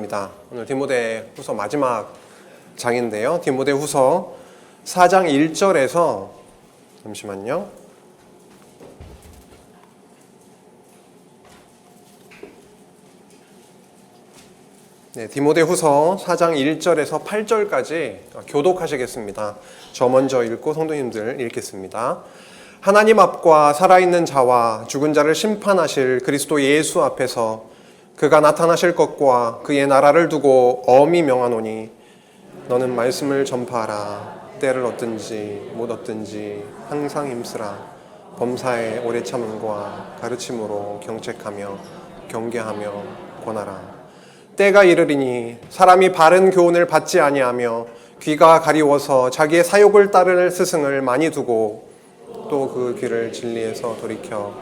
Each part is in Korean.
시간입니다. 오늘 디모데후서 마지막 장인데요. 디모데후서 4장 1절에서 잠시만요. 네, 디모데후서 4장 1절에서 8절까지 교독하시겠습니다. 저 먼저 읽고 성도님들 읽겠습니다. 하나님 앞과 살아있는 자와 죽은 자를 심판하실 그리스도 예수 앞에서 그가 나타나실 것과 그의 나라를 두고 엄히 명하노니 너는 말씀을 전파하라. 때를 얻든지 못 얻든지 항상 힘쓰라. 범사에 오래 참음과 가르침으로 경책하며 경계하며 권하라. 때가 이르리니 사람이 바른 교훈을 받지 아니하며 귀가 가리워서 자기의 사욕을 따를 스승을 많이 두고 또 그 귀를 진리에서 돌이켜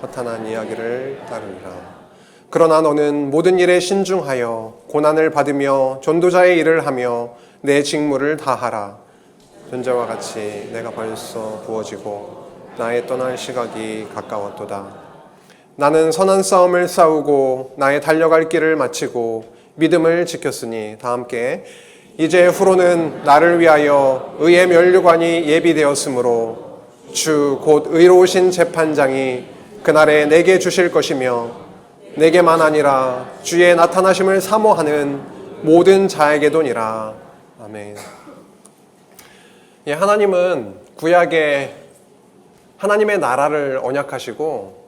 허탄한 이야기를 따르리라. 그러나 너는 모든 일에 신중하여 고난을 받으며 전도자의 일을 하며 내 직무를 다하라. 전자와 같이 내가 벌써 부어지고 나의 떠날 시각이 가까웠도다. 나는 선한 싸움을 싸우고 나의 달려갈 길을 마치고 믿음을 지켰으니 다 함께 이제 후로는 나를 위하여 의의 면류관이 예비되었으므로 주 곧 의로우신 재판장이 그날에 내게 주실 것이며 내게만 아니라 주의 나타나심을 사모하는 모든 자에게도니라. 아멘. 예, 하나님은 구약에 하나님의 나라를 언약하시고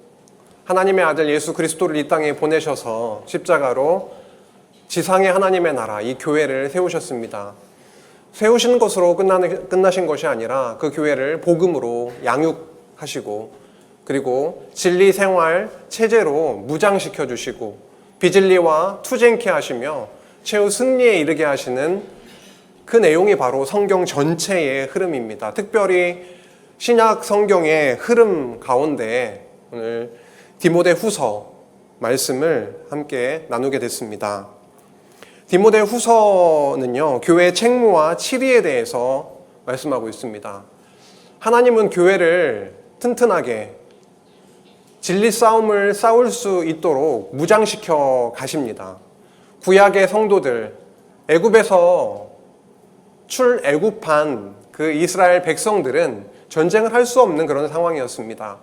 하나님의 아들 예수 그리스도를 이 땅에 보내셔서 십자가로 지상의 하나님의 나라, 이 교회를 세우셨습니다. 세우신 것으로 끝나신 것이 아니라 그 교회를 복음으로 양육하시고 그리고 진리 생활 체제로 무장시켜 주시고 비진리와 투쟁케 하시며 최후 승리에 이르게 하시는 그 내용이 바로 성경 전체의 흐름입니다. 특별히 신약 성경의 흐름 가운데 오늘 디모데후서 말씀을 함께 나누게 됐습니다. 디모데후서는요, 교회의 책무와 치리에 대해서 말씀하고 있습니다. 하나님은 교회를 튼튼하게 진리 싸움을 싸울 수 있도록 무장시켜 가십니다. 구약의 성도들, 애굽에서 출애굽한 그 이스라엘 백성들은 전쟁을 할 수 없는 그런 상황이었습니다.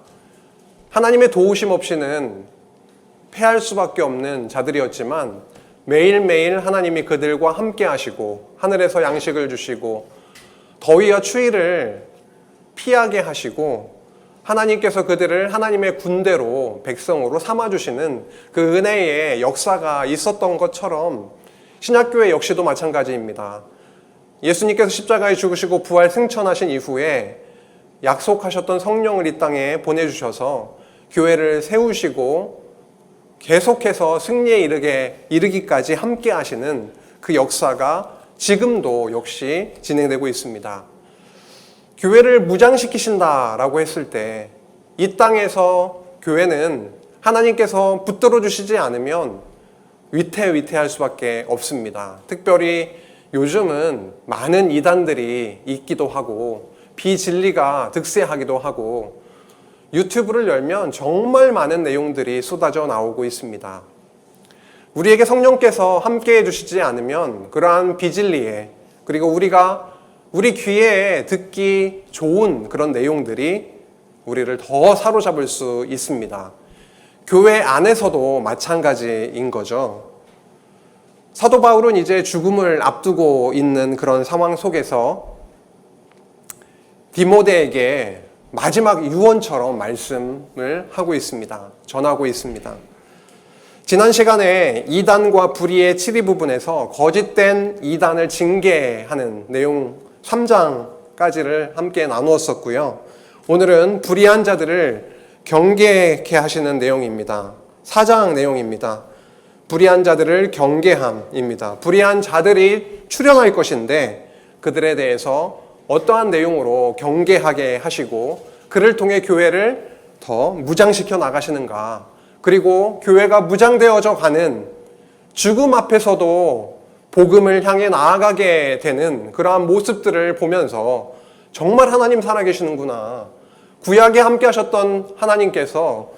하나님의 도우심 없이는 패할 수밖에 없는 자들이었지만 매일매일 하나님이 그들과 함께 하시고 하늘에서 양식을 주시고 더위와 추위를 피하게 하시고 하나님께서 그들을 하나님의 군대로 백성으로 삼아주시는 그 은혜의 역사가 있었던 것처럼 신약교회 역시도 마찬가지입니다. 예수님께서 십자가에 죽으시고 부활 승천하신 이후에 약속하셨던 성령을 이 땅에 보내주셔서 교회를 세우시고 계속해서 승리에 이르기까지 함께 하시는 그 역사가 지금도 역시 진행되고 있습니다. 교회를 무장시키신다라고 했을 때 이 땅에서 교회는 하나님께서 붙들어 주시지 않으면 위태할 수밖에 없습니다. 특별히 요즘은 많은 이단들이 있기도 하고 비진리가 득세하기도 하고 유튜브를 열면 정말 많은 내용들이 쏟아져 나오고 있습니다. 우리에게 성령께서 함께 해주시지 않으면 그러한 비진리에 그리고 우리 귀에 듣기 좋은 그런 내용들이 우리를 더 사로잡을 수 있습니다. 교회 안에서도 마찬가지인 거죠. 사도 바울은 이제 죽음을 앞두고 있는 그런 상황 속에서 디모데에게 마지막 유언처럼 말씀을 하고 있습니다. 전하고 있습니다. 지난 시간에 이단과 불의의 7위 부분에서 거짓된 이단을 징계하는 내용 3장까지를 함께 나누었었고요. 오늘은 불의한 자들을 경계케 하시는 내용입니다. 4장 내용입니다. 불의한 자들을 경계함입니다. 불의한 자들이 출현할 것인데 그들에 대해서 어떠한 내용으로 경계하게 하시고 그를 통해 교회를 더 무장시켜 나가시는가, 그리고 교회가 무장되어져 가는 죽음 앞에서도 복음을 향해 나아가게 되는 그러한 모습들을 보면서 정말 하나님 살아계시는구나, 구약에 함께 하셨던 하나님께서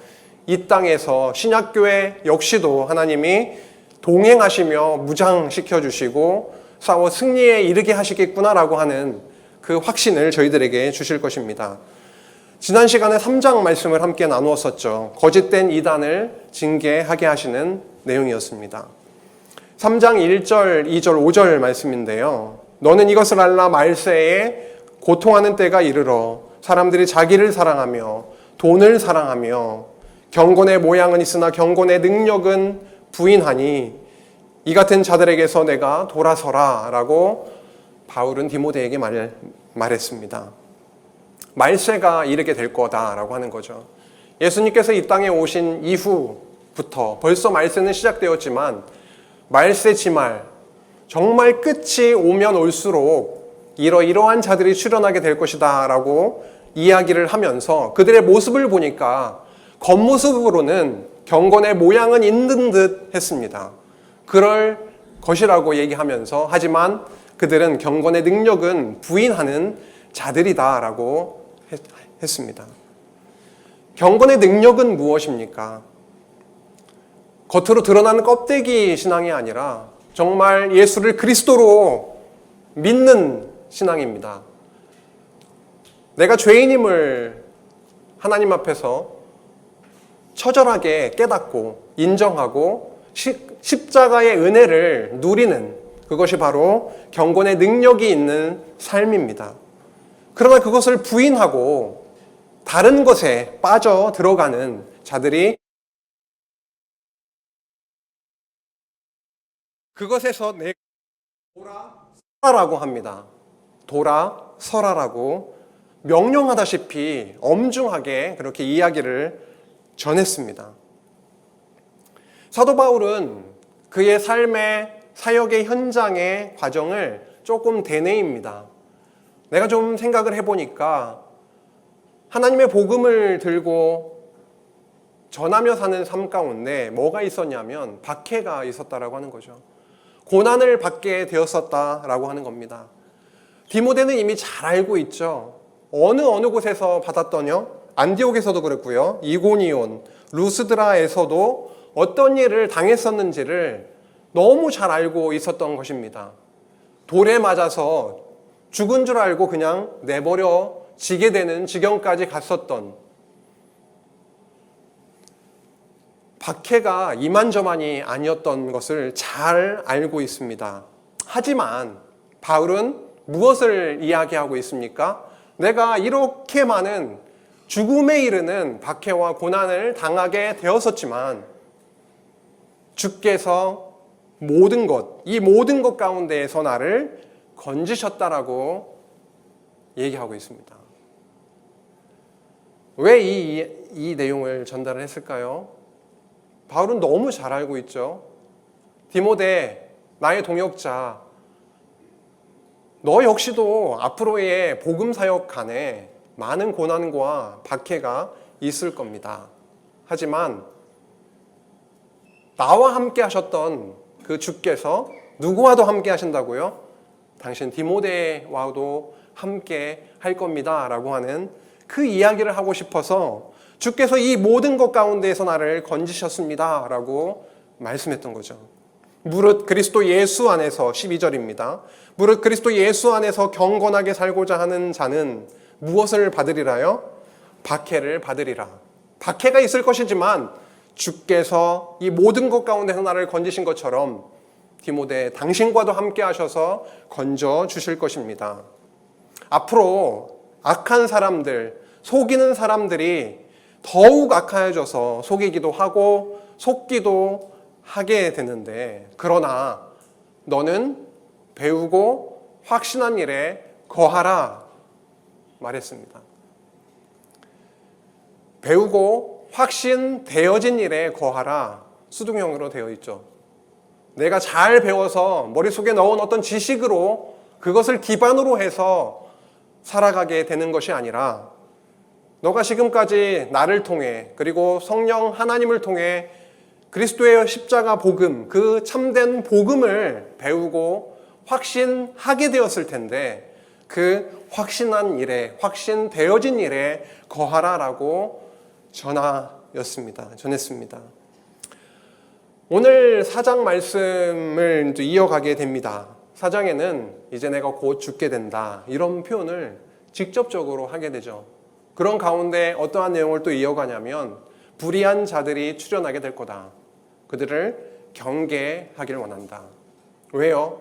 이 땅에서 신약교회 역시도 하나님이 동행하시며 무장시켜 주시고 싸워 승리에 이르게 하시겠구나라고 하는 그 확신을 저희들에게 주실 것입니다. 지난 시간에 3장 말씀을 함께 나누었었죠. 거짓된 이단을 징계하게 하시는 내용이었습니다. 3장 1절, 2절, 5절 말씀인데요. 너는 이것을 알라. 말세에 고통하는 때가 이르러 사람들이 자기를 사랑하며 돈을 사랑하며 경건의 모양은 있으나 경건의 능력은 부인하니 이 같은 자들에게서 내가 돌아서라 라고 바울은 디모데에게 말했습니다. 말세가 이르게 될 거다라고 하는 거죠. 예수님께서 이 땅에 오신 이후부터 벌써 말세는 시작되었지만 말세 지말, 정말 끝이 오면 올수록 이러이러한 자들이 출현하게 될 것이다 라고 이야기를 하면서 그들의 모습을 보니까 겉모습으로는 경건의 모양은 있는 듯 했습니다. 그럴 것이라고 얘기하면서 하지만 그들은 경건의 능력은 부인하는 자들이다 라고 했습니다. 경건의 능력은 무엇입니까? 겉으로 드러나는 껍데기 신앙이 아니라 정말 예수를 그리스도로 믿는 신앙입니다. 내가 죄인임을 하나님 앞에서 처절하게 깨닫고 인정하고 십자가의 은혜를 누리는 그것이 바로 경건의 능력이 있는 삶입니다. 그러나 그것을 부인하고 다른 것에 빠져 들어가는 자들이 그것에서 내 돌아서라고 합니다. 돌아서라라고 명령하다시피 엄중하게 그렇게 이야기를 전했습니다. 사도 바울은 그의 삶의 사역의 현장의 과정을 조금 되뇌입니다. 내가 좀 생각을 해보니까 하나님의 복음을 들고 전하며 사는 삶 가운데 뭐가 있었냐면 박해가 있었다라고 하는 거죠. 고난을 받게 되었었다라고 하는 겁니다. 디모데는 이미 잘 알고 있죠. 어느 곳에서 받았더냐? 안디옥에서도 그랬고요. 이고니온, 루스드라에서도 어떤 일을 당했었는지를 너무 잘 알고 있었던 것입니다. 돌에 맞아서 죽은 줄 알고 그냥 내버려지게 되는 지경까지 갔었던 박해가 이만저만이 아니었던 것을 잘 알고 있습니다. 하지만 바울은 무엇을 이야기하고 있습니까? 내가 이렇게 많은 죽음에 이르는 박해와 고난을 당하게 되었었지만 주께서 이 모든 것 가운데에서 나를 건지셨다라고 얘기하고 있습니다. 왜 이 내용을 전달을 했을까요? 바울은 너무 잘 알고 있죠. 디모데, 나의 동역자, 너 역시도 앞으로의 복음 사역 간에 많은 고난과 박해가 있을 겁니다. 하지만 나와 함께 하셨던 그 주께서 누구와도 함께 하신다고요? 당신 디모데와도 함께 할 겁니다 라고 하는 그 이야기를 하고 싶어서 주께서 이 모든 것 가운데에서 나를 건지셨습니다 라고 말씀했던 거죠. 무릇 그리스도 예수 안에서 12절입니다. 무릇 그리스도 예수 안에서 경건하게 살고자 하는 자는 무엇을 받으리라요? 박해를 받으리라. 박해가 있을 것이지만 주께서 이 모든 것 가운데서 나를 건지신 것처럼 디모데 당신과도 함께 하셔서 건져 주실 것입니다. 앞으로 악한 사람들, 속이는 사람들이 더욱 악해져서 속이기도 하고 속기도 하게 되는데 그러나 너는 배우고 확신한 일에 거하라 말했습니다. 배우고 확신되어진 일에 거하라 수동형으로 되어 있죠. 내가 잘 배워서 머릿속에 넣은 어떤 지식으로 그것을 기반으로 해서 살아가게 되는 것이 아니라 너가 지금까지 나를 통해 그리고 성령 하나님을 통해 그리스도의 십자가 복음, 그 참된 복음을 배우고 확신하게 되었을 텐데 그 확신한 일에, 확신되어진 일에 거하라라고 전했습니다. 오늘 4장 말씀을 이어가게 됩니다. 4장에는 이제 내가 곧 죽게 된다, 이런 표현을 직접적으로 하게 되죠. 그런 가운데 어떠한 내용을 또 이어가냐면 불의한 자들이 출현하게 될 거다. 그들을 경계하기를 원한다. 왜요?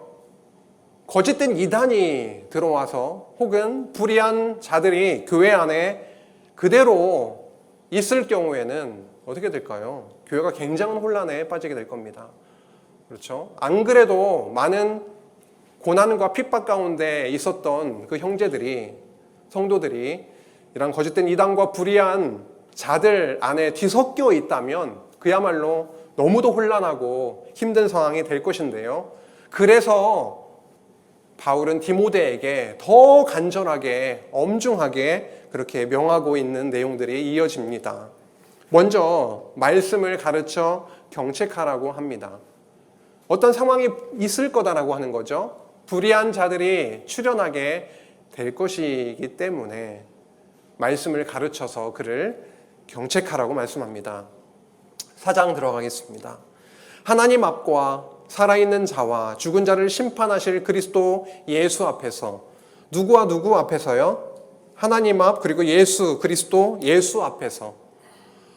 거짓된 이단이 들어와서 혹은 불의한 자들이 교회 안에 그대로 있을 경우에는 어떻게 될까요? 교회가 굉장한 혼란에 빠지게 될 겁니다. 그렇죠? 안 그래도 많은 고난과 핍박 가운데 있었던 그 형제들이, 성도들이 이런 거짓된 이단과 불의한 자들 안에 뒤섞여 있다면 그야말로 너무도 혼란하고 힘든 상황이 될 것인데요. 그래서 바울은 디모데에게 더 간절하게, 엄중하게 그렇게 명하고 있는 내용들이 이어집니다. 먼저 말씀을 가르쳐 경책하라고 합니다. 어떤 상황이 있을 거다라고 하는 거죠. 불의한 자들이 출현하게 될 것이기 때문에 말씀을 가르쳐서 그를 경책하라고 말씀합니다. 4장 들어가겠습니다. 하나님 앞과 살아있는 자와 죽은 자를 심판하실 그리스도 예수 앞에서, 누구와 누구 앞에서요? 하나님 앞, 그리고 예수, 그리스도 예수 앞에서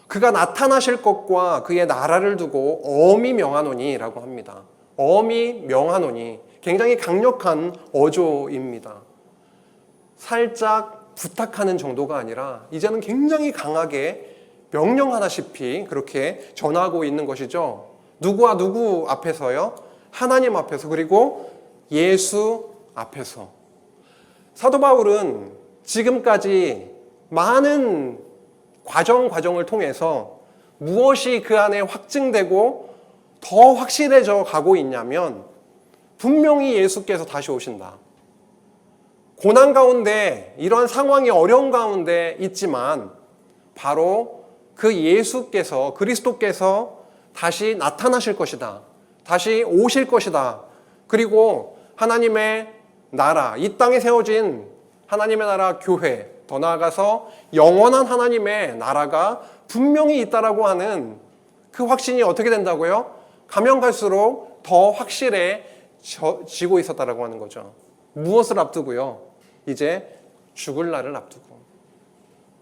그가 나타나실 것과 그의 나라를 두고 엄히 명하노니 라고 합니다. 엄히 명하노니, 굉장히 강력한 어조입니다. 살짝 부탁하는 정도가 아니라 이제는 굉장히 강하게 명령하다시피 그렇게 전하고 있는 것이죠. 누구와 누구 앞에서요? 하나님 앞에서, 그리고 예수 앞에서. 사도 바울은 지금까지 많은 과정을 통해서 무엇이 그 안에 확증되고 더 확실해져 가고 있냐면 분명히 예수께서 다시 오신다. 고난 가운데, 이러한 상황이 어려운 가운데 있지만 바로 그 예수께서, 그리스도께서 다시 나타나실 것이다. 다시 오실 것이다. 그리고 하나님의 나라, 이 땅에 세워진 하나님의 나라 교회, 더 나아가서 영원한 하나님의 나라가 분명히 있다라고 하는 그 확신이 어떻게 된다고요? 가면 갈수록 더 확실해지고 있었다라고 하는 거죠. 무엇을 앞두고요? 이제 죽을 날을 앞두고.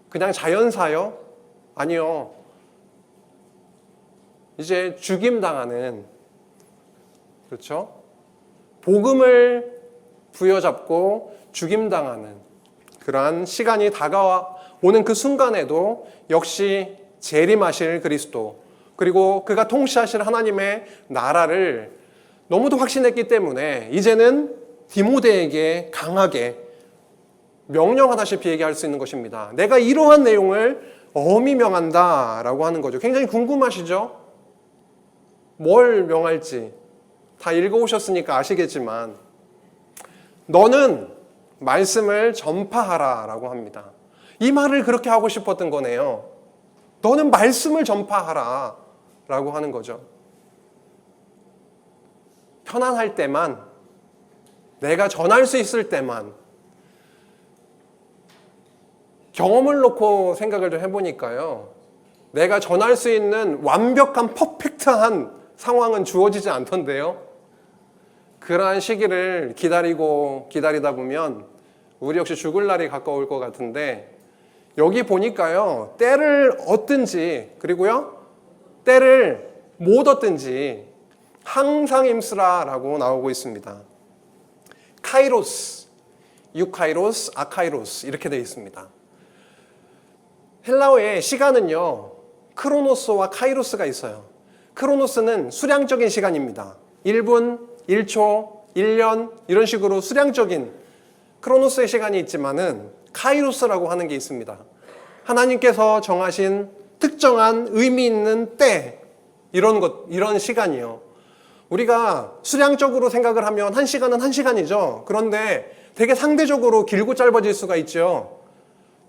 그냥 자연사요? 아니요. 이제 죽임당하는, 그렇죠? 복음을 부여잡고 죽임당하는 그러한 시간이 다가오는 그 순간에도 역시 재림하실 그리스도, 그리고 그가 통치하실 하나님의 나라를 너무도 확신했기 때문에 이제는 디모데에게 강하게 명령하다시피 얘기할 수 있는 것입니다. 내가 이러한 내용을 엄히 명한다 라고 하는 거죠. 굉장히 궁금하시죠? 뭘 명할지 다 읽어오셨으니까 아시겠지만 너는 말씀을 전파하라 라고 합니다. 이 말을 그렇게 하고 싶었던 거네요. 너는 말씀을 전파하라 라고 하는 거죠. 편안할 때만, 내가 전할 수 있을 때만. 경험을 놓고 생각을 좀 해보니까요, 내가 전할 수 있는 완벽한 퍼펙트한 상황은 주어지지 않던데요. 그러한 시기를 기다리다 보면 우리 역시 죽을 날이 가까울 것 같은데, 여기 보니까요, 때를 얻든지, 그리고요 때를 못 얻든지 항상 힘쓰라라고 나오고 있습니다. 카이로스, 유카이로스, 아카이로스 이렇게 되어 있습니다. 헬라어의 시간은요, 크로노스와 카이로스가 있어요. 크로노스는 수량적인 시간입니다. 1분, 1초, 1년 이런 식으로 수량적인 크로노스의 시간이 있지만은 카이로스라고 하는 게 있습니다. 하나님께서 정하신 특정한 의미 있는 때, 이런 시간이요. 우리가 수량적으로 생각을 하면 1시간은 1시간이죠. 그런데 되게 상대적으로 길고 짧아질 수가 있죠.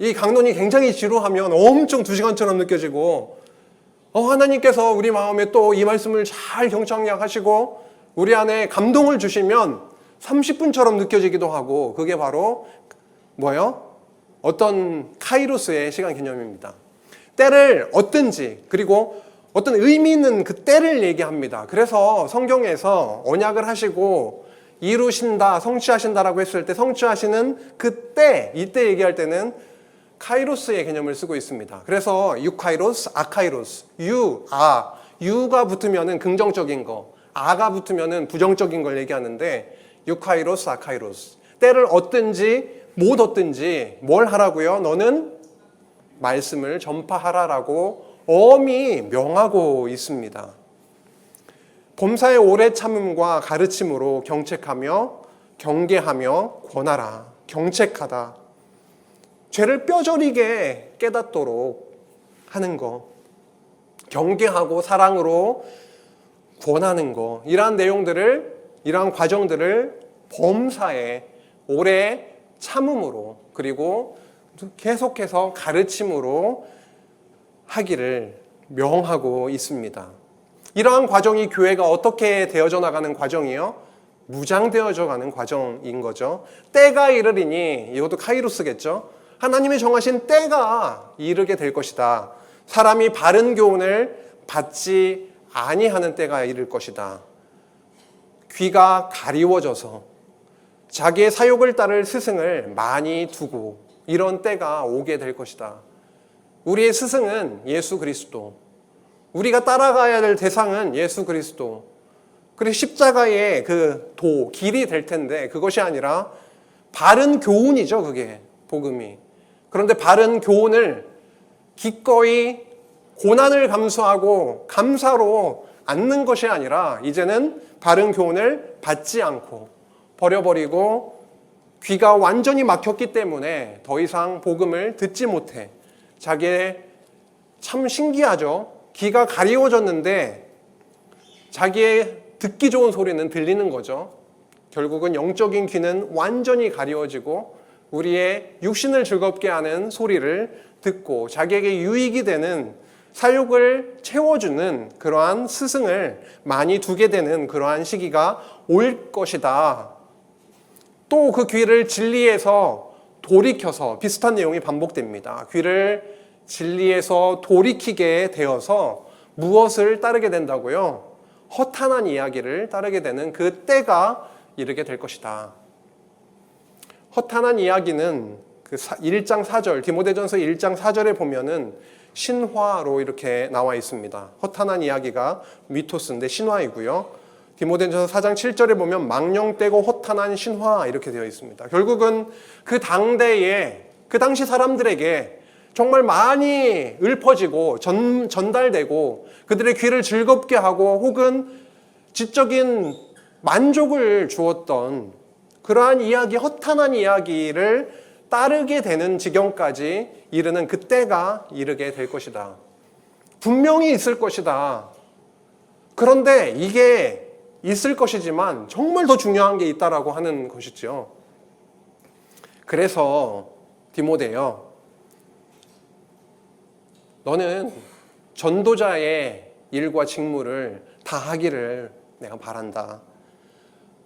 이 강론이 굉장히 지루하면 엄청 2시간처럼 느껴지고, 하나님께서 우리 마음에 또 이 말씀을 잘 경청하시고 우리 안에 감동을 주시면 30분처럼 느껴지기도 하고, 그게 바로 뭐예요? 어떤 카이로스의 시간 개념입니다. 때를 얻든지, 그리고 어떤 의미 있는 그 때를 얘기합니다. 그래서 성경에서 언약을 하시고 이루신다, 성취하신다라고 했을 때 성취하시는 그 때, 이때 얘기할 때는 카이로스의 개념을 쓰고 있습니다. 그래서 유카이로스, 아카이로스, 유가 붙으면은 긍정적인 거, 아가 붙으면은 부정적인 걸 얘기하는데 유카이로스, 아카이로스. 때를 얻든지 못 얻든지 뭘 하라고요? 너는 말씀을 전파하라라고 엄히 명하고 있습니다. 범사의 오래 참음과 가르침으로 경책하며 경계하며 권하라. 경책하다. 죄를 뼈저리게 깨닫도록 하는 거. 경계하고 사랑으로 권하는 거. 이러한 내용들을, 이러한 과정들을 범사에 오래 참음으로 그리고 계속해서 가르침으로 하기를 명하고 있습니다. 이러한 과정이 교회가 어떻게 되어져 나가는 과정이요? 무장되어져 가는 과정인 거죠. 때가 이르리니, 이것도 카이로스겠죠. 하나님이 정하신 때가 이르게 될 것이다. 사람이 바른 교훈을 받지 아니하는 때가 이를 것이다. 귀가 가리워져서 자기의 사욕을 따를 스승을 많이 두고 이런 때가 오게 될 것이다. 우리의 스승은 예수 그리스도, 우리가 따라가야 될 대상은 예수 그리스도, 그리고 십자가의 그 길이 될 텐데 그것이 아니라 바른 교훈이죠. 그게 복음이. 그런데 바른 교훈을 기꺼이 고난을 감수하고 감사로 앉는 것이 아니라 이제는 바른 교훈을 받지 않고 버려버리고 귀가 완전히 막혔기 때문에 더 이상 복음을 듣지 못해. 자기의 참 신기하죠. 귀가 가리워졌는데 자기의 듣기 좋은 소리는 들리는 거죠. 결국은 영적인 귀는 완전히 가리워지고 우리의 육신을 즐겁게 하는 소리를 듣고 자기에게 유익이 되는 사욕을 채워주는 그러한 스승을 많이 두게 되는 그러한 시기가 올 것이다. 또 그 귀를 진리에서 돌이켜서 비슷한 내용이 반복됩니다. 귀를 진리에서 돌이키게 되어서 무엇을 따르게 된다고요? 허탄한 이야기를 따르게 되는 그 때가 이르게 될 것이다. 허탄한 이야기는 그 1장 4절, 디모데전서 1장 4절에 보면은 신화로 이렇게 나와 있습니다. 허탄한 이야기가 미토스인데 신화이고요. 디모데전서 4장 7절에 보면 망령되고 허탄한 신화 이렇게 되어 있습니다. 결국은 그 당대에, 그 당시 사람들에게 정말 많이 읊어지고 전달되고 그들의 귀를 즐겁게 하고 혹은 지적인 만족을 주었던 그러한 이야기, 허탄한 이야기를 따르게 되는 지경까지 이르는 그때가 이르게 될 것이다. 분명히 있을 것이다. 그런데 이게 있을 것이지만 정말 더 중요한 게 있다라고 하는 것이죠. 그래서 디모데요, 너는 전도자의 일과 직무를 다 하기를 내가 바란다.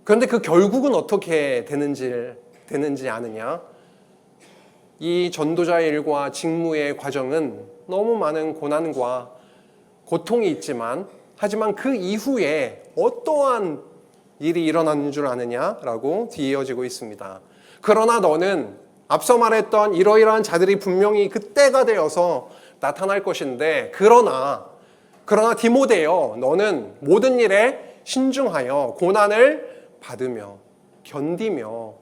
그런데 그 결국은 어떻게 되는지 아느냐? 이 전도자의 일과 직무의 과정은 너무 많은 고난과 고통이 있지만 하지만 그 이후에 어떠한 일이 일어나는 줄 아느냐라고 뒤이어지고 있습니다. 그러나 너는 앞서 말했던 이러이러한 자들이 분명히 그때가 되어서 나타날 것인데 그러나 디모데여 너는 모든 일에 신중하여 고난을 받으며 견디며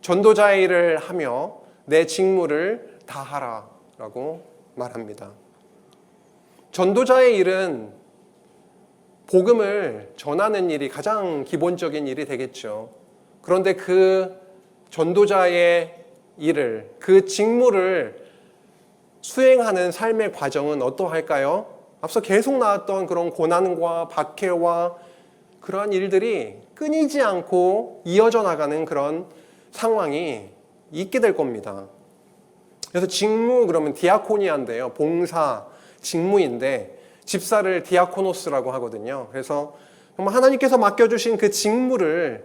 전도자의 일을 하며 내 직무를 다하라 라고 말합니다. 전도자의 일은 복음을 전하는 일이 가장 기본적인 일이 되겠죠. 그런데 그 전도자의 일을, 그 직무를 수행하는 삶의 과정은 어떠할까요? 앞서 계속 나왔던 그런 고난과 박해와 그러한 일들이 끊이지 않고 이어져 나가는 그런 상황이 있게 될 겁니다. 그래서 직무 그러면 디아코니아인데요. 봉사, 직무인데 집사를 디아코노스라고 하거든요. 그래서 정말 하나님께서 맡겨주신 그 직무를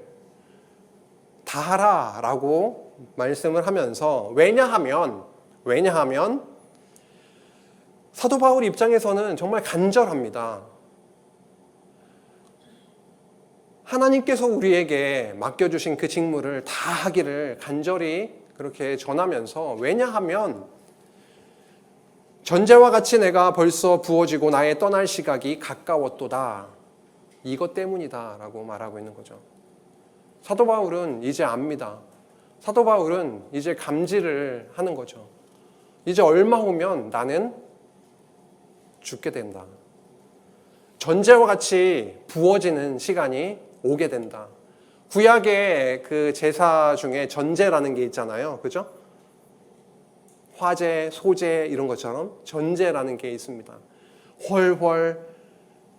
다하라라고 말씀을 하면서 왜냐하면 사도 바울 입장에서는 정말 간절합니다. 하나님께서 우리에게 맡겨주신 그 직무를 다 하기를 간절히 그렇게 전하면서, 왜냐하면 전제와 같이 내가 벌써 부어지고 나의 떠날 시각이 가까웠도다. 이것 때문이다 라고 말하고 있는 거죠. 사도 바울은 이제 압니다. 사도 바울은 이제 감지를 하는 거죠. 이제 얼마 후면 나는 죽게 된다. 전제와 같이 부어지는 시간이 오게 된다. 구약의 그 제사 중에 전제라는 게 있잖아요. 그죠? 화제, 소제 이런 것처럼 전제라는 게 있습니다. 훨훨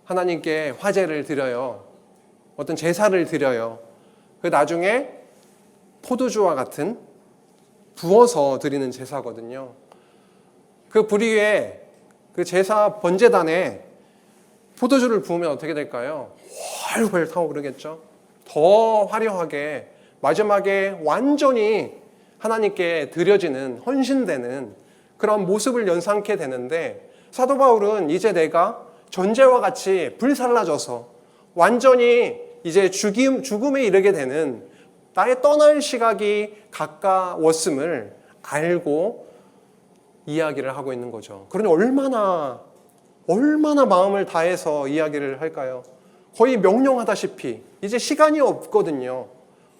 하나님께 화제를 드려요. 어떤 제사를 드려요. 그 나중에 포도주와 같은 부어서 드리는 제사거든요. 그 불 위에 그 제사 번제단에 포도주를 부으면 어떻게 될까요? 훨훨 타오르겠죠. 더 화려하게 마지막에 완전히 하나님께 드려지는, 헌신되는 그런 모습을 연상케 되는데, 사도 바울은 이제 내가 전제와 같이 불살라져서 완전히 이제 죽음에 이르게 되는 나의 떠날 시각이 가까웠음을 알고 이야기를 하고 있는 거죠. 그러니 얼마나 마음을 다해서 이야기를 할까요? 거의 명령하다시피 이제 시간이 없거든요.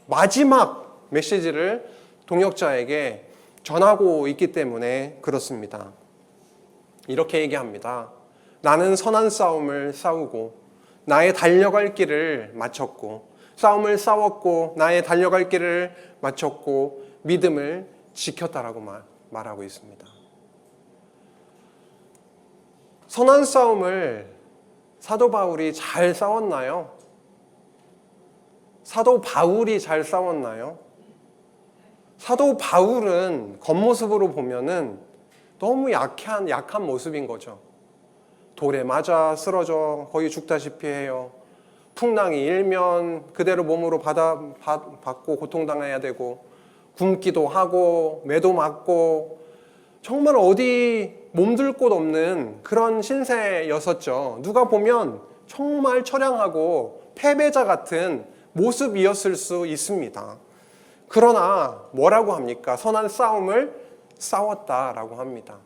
마지막 메시지를 동역자에게 전하고 있기 때문에 그렇습니다. 이렇게 얘기합니다. 나는 선한 싸움을 싸우고 나의 달려갈 길을 마쳤고, 싸움을 싸웠고 나의 달려갈 길을 마쳤고 믿음을 지켰다라고 말하고 있습니다. 선한 싸움을 사도 바울이 잘 싸웠나요? 사도 바울이 잘 싸웠나요? 사도 바울은 겉모습으로 보면은 너무 약한 모습인 거죠. 돌에 맞아 쓰러져 거의 죽다시피 해요. 풍랑이 일면 그대로 몸으로 받고 고통당해야 되고, 굶기도 하고 매도 맞고 정말 어디 몸둘 곳 없는 그런 신세였었죠. 누가 보면 정말 처량하고 패배자 같은 모습이었을 수 있습니다. 그러나 뭐라고 합니까? 선한 싸움을 싸웠다라고 합니다.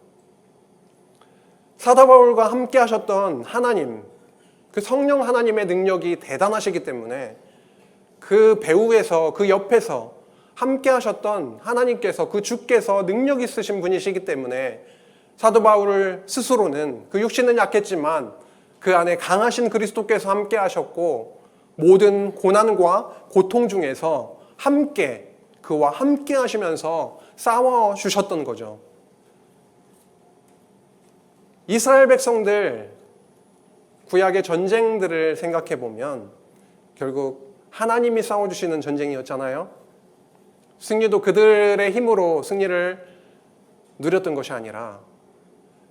사도 바울과 함께 하셨던 하나님, 그 성령 하나님의 능력이 대단하시기 때문에 그 배후에서, 그 옆에서 함께 하셨던 하나님께서, 그 주께서 능력 있으신 분이시기 때문에 사도 바울 스스로는 그 육신은 약했지만 그 안에 강하신 그리스도께서 함께 하셨고, 모든 고난과 고통 중에서 함께, 그와 함께 하시면서 싸워주셨던 거죠. 이스라엘 백성들 구약의 전쟁들을 생각해 보면 결국 하나님이 싸워주시는 전쟁이었잖아요. 승리도 그들의 힘으로 승리를 누렸던 것이 아니라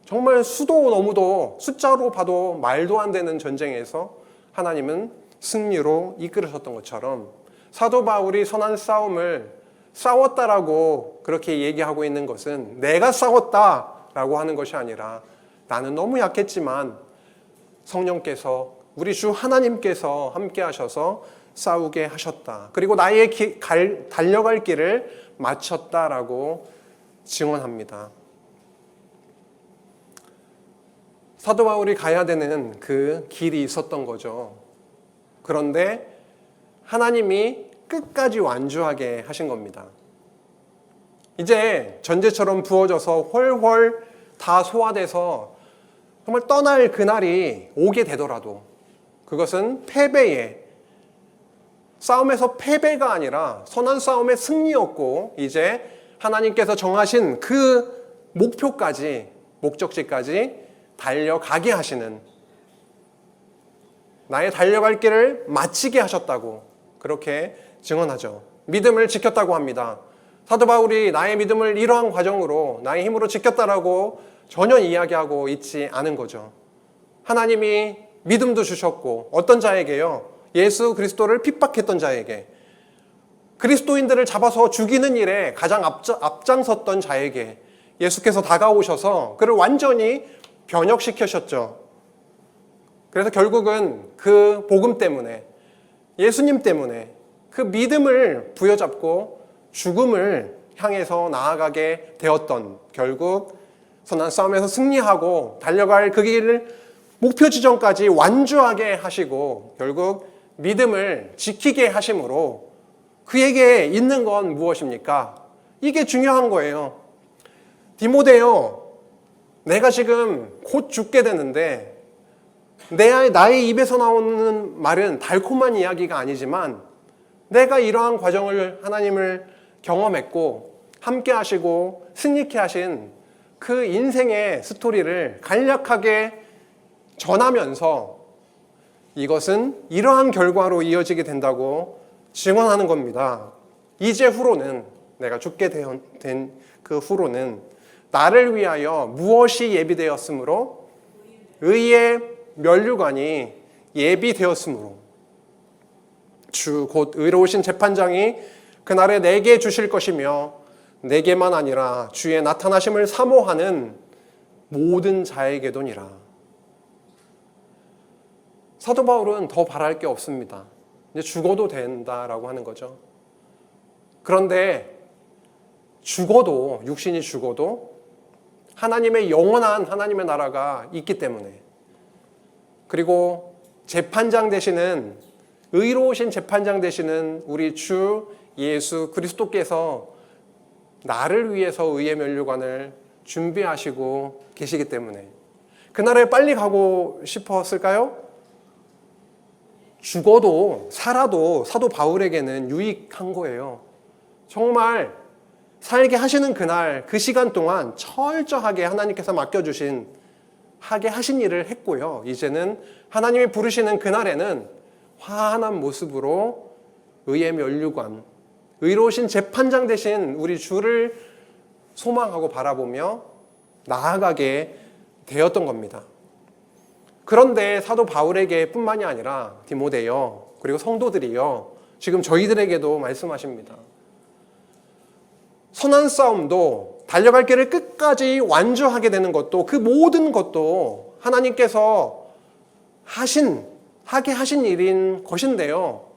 정말 수도 너무도 숫자로 봐도 말도 안 되는 전쟁에서 하나님은 승리로 이끌으셨던 것처럼, 사도 바울이 선한 싸움을 싸웠다라고 그렇게 얘기하고 있는 것은 내가 싸웠다라고 하는 것이 아니라 나는 너무 약했지만 성령께서, 우리 주 하나님께서 함께 하셔서 싸우게 하셨다. 그리고 나의 달려갈 길을 마쳤다라고 증언합니다. 사도 바울이 가야 되는 그 길이 있었던 거죠. 그런데 하나님이 끝까지 완주하게 하신 겁니다. 이제 전제처럼 부어져서 훨훨 다 소화돼서 정말 떠날 그날이 오게 되더라도 그것은 패배의, 싸움에서 패배가 아니라 선한 싸움의 승리였고, 이제 하나님께서 정하신 그 목표까지, 목적지까지 달려가게 하시는, 나의 달려갈 길을 마치게 하셨다고 그렇게 증언하죠. 믿음을 지켰다고 합니다. 사도 바울이 나의 믿음을 이러한 과정으로 나의 힘으로 지켰다라고 전혀 이야기하고 있지 않은 거죠. 하나님이 믿음도 주셨고, 어떤 자에게요? 예수 그리스도를 핍박했던 자에게, 그리스도인들을 잡아서 죽이는 일에 가장 앞장섰던 자에게 예수께서 다가오셔서 그를 완전히 변혁시키셨죠. 그래서 결국은 그 복음 때문에, 예수님 때문에 그 믿음을 부여잡고 죽음을 향해서 나아가게 되었던, 결국 선한 싸움에서 승리하고 달려갈 그 길을 목표 지점까지 완주하게 하시고 결국 믿음을 지키게 하심으로 그에게 있는 건 무엇입니까? 이게 중요한 거예요. 디모데요, 내가 지금 곧 죽게 되는데 나의 입에서 나오는 말은 달콤한 이야기가 아니지만 내가 이러한 과정을 하나님을 경험했고 함께 하시고 승리케 하신 그 인생의 스토리를 간략하게 전하면서 이것은 이러한 결과로 이어지게 된다고 증언하는 겁니다. 이제 후로는, 내가 죽게 된 그 후로는 나를 위하여 무엇이 예비되었으므로 의의 면류관이 예비되었으므로 주 곧 의로우신 재판장이 그날에 내게 주실 것이며 내게만 아니라 주의 나타나심을 사모하는 모든 자에게도니라. 사도 바울은 더 바랄 게 없습니다. 이제 죽어도 된다라고 하는 거죠. 그런데 죽어도, 육신이 죽어도 하나님의 영원한 하나님의 나라가 있기 때문에, 그리고 재판장 되시는, 의로우신 재판장 되시는 우리 주 예수 그리스도께서 나를 위해서 의의 면류관을 준비하시고 계시기 때문에 그날에 빨리 가고 싶었을까요? 죽어도 살아도 사도 바울에게는 유익한 거예요. 정말 살게 하시는 그날, 그 시간 동안 철저하게 하나님께서 맡겨주신, 하게 하신 일을 했고요. 이제는 하나님이 부르시는 그날에는 환한 모습으로 의의 면류관, 의로우신 재판장 되신 우리 주를 소망하고 바라보며 나아가게 되었던 겁니다. 그런데 사도 바울에게 뿐만이 아니라 디모데요, 그리고 성도들이요, 지금 저희들에게도 말씀하십니다. 선한 싸움도, 달려갈 길을 끝까지 완주하게 되는 것도, 그 모든 것도 하나님께서 하게 하신 일인 것인데요.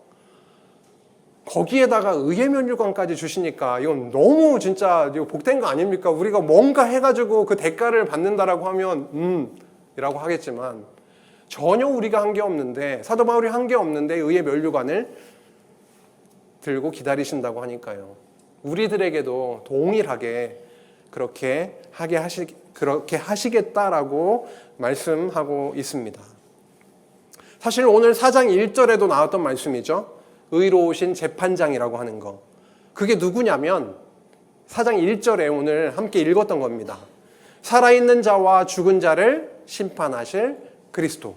거기에다가 의의 면류관까지 주시니까 이건 너무 진짜 복된 거 아닙니까? 우리가 뭔가 해가지고 그 대가를 받는다라고 하면 이라고 하겠지만 전혀 우리가 한 게 없는데, 사도 바울이 한 게 없는데 의의 면류관을 들고 기다리신다고 하니까요. 우리들에게도 동일하게 그렇게 하시겠다라고 말씀하고 있습니다. 사실 오늘 4장 1절에도 나왔던 말씀이죠. 의로우신 재판장이라고 하는 거. 그게 누구냐면 4장 1절에 오늘 함께 읽었던 겁니다. 살아있는 자와 죽은 자를 심판하실 그리스도.